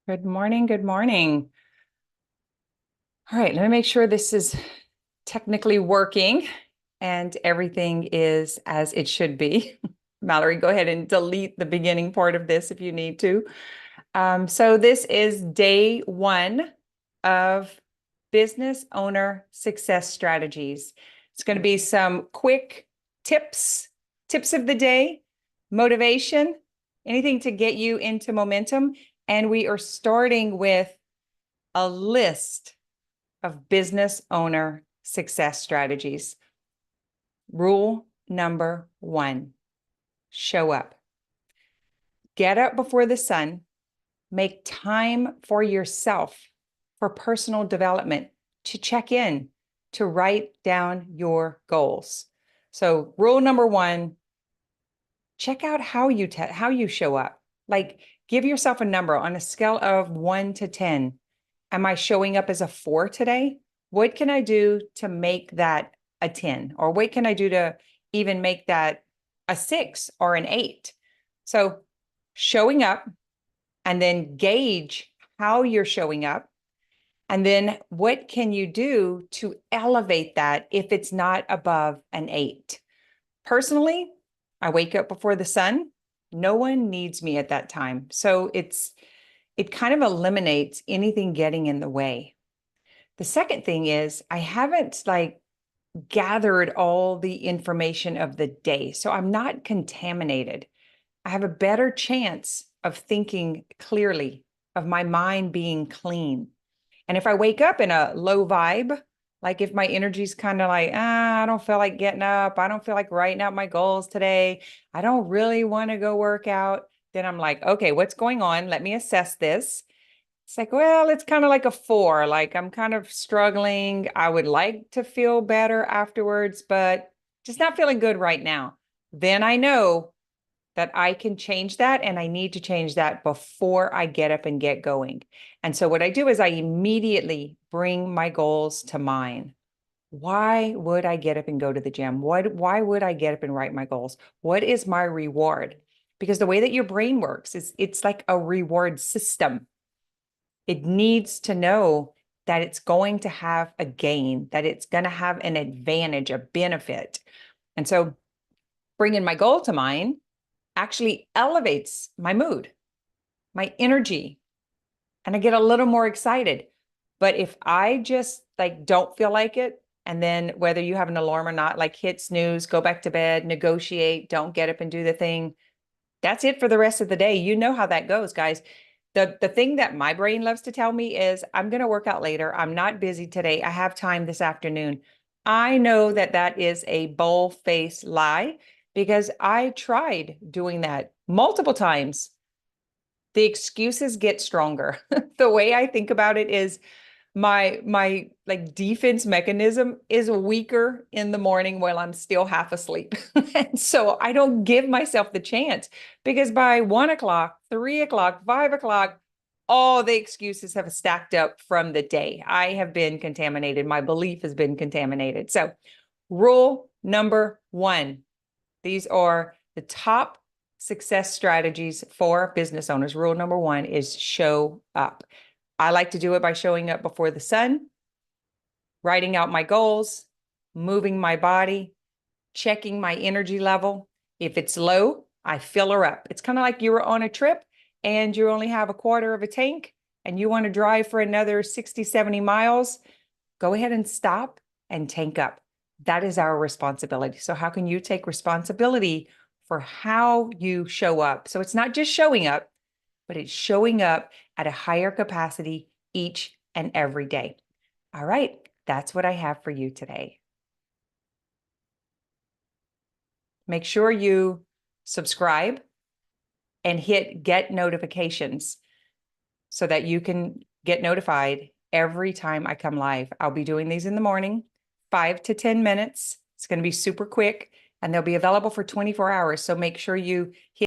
Good morning. Good morning. All right, let me make sure this is technically working and everything is as it should be. Mallory, go ahead and delete the beginning part of this if you need to. So this is day one of business owner success strategies. It's going to be some quick tips of the day, motivation, anything to get you into momentum. And we are starting with a list of business owner success strategies. Rule number one, show up. Get up before the sun. Make time for yourself, for personal development, to check in, to write down your goals. So rule number one, check out how you show up. Like, give yourself a number on a scale of 1 to 10. Am I showing up as a 4 today? What can I do to make that a 10? Or what can I do to even make that a 6 or an 8? So showing up, and then gauge how you're showing up. And then what can you do to elevate that if it's not above an 8? Personally, I wake up before the sun. No one needs me at that time. So it kind of eliminates anything getting in the way. The second thing is I haven't gathered all the information of the day. So I'm not contaminated. I have a better chance of thinking clearly, of my mind being clean. And if I wake up in a low vibe, like if my energy's kind of like, I don't feel like getting up, I don't feel like writing out my goals today, I don't really want to go work out, then I'm like, okay, what's going on? Let me assess this. It's like, well, it's kind of like a 4. Like I'm kind of struggling. I would like to feel better afterwards, but just not feeling good right now. Then I know that I can change that, and I need to change that before I get up and get going. And so what I do is I immediately bring my goals to mind. Why would I get up and go to the gym? Why would I get up and write my goals? What is my reward? Because the way that your brain works is it's like a reward system. It needs to know that it's going to have a gain, that it's going to have an advantage, a benefit. And so bringing my goal to mind actually elevates my mood, my energy, and I get a little more excited. But if I just don't feel like it, and then whether you have an alarm or not, like hit snooze, go back to bed, negotiate, don't get up and do the thing, that's it for the rest of the day. You know how that goes, guys. The thing that my brain loves to tell me is I'm going to work out later. I'm not busy today. I have time this afternoon. I know that that is a bull-faced lie because I tried doing that multiple times. The excuses get stronger. The way I think about it is my defense mechanism is weaker in the morning while I'm still half asleep. And so I don't give myself the chance because by 1 o'clock, 3 o'clock, 5 o'clock, all the excuses have stacked up from the day. I have been contaminated. My belief has been contaminated. So rule number one, these are the top success strategies for business owners. Rule number one is show up. I like to do it by showing up before the sun, writing out my goals, moving my body, checking my energy level. If it's low, I fill her up. It's kind of like you were on a trip and you only have a quarter of a tank and you want to drive for another 60, 70 miles. Go ahead and stop and tank up. That is our responsibility. So how can you take responsibility for how you show up? So it's not just showing up, but it's showing up at a higher capacity each and every day. All right, that's what I have for you today. Make sure you subscribe and hit get notifications so that you can get notified every time I come live. I'll be doing these in the morning, 5 to 10 minutes. It's going to be super quick and they'll be available for 24 hours. So make sure you hit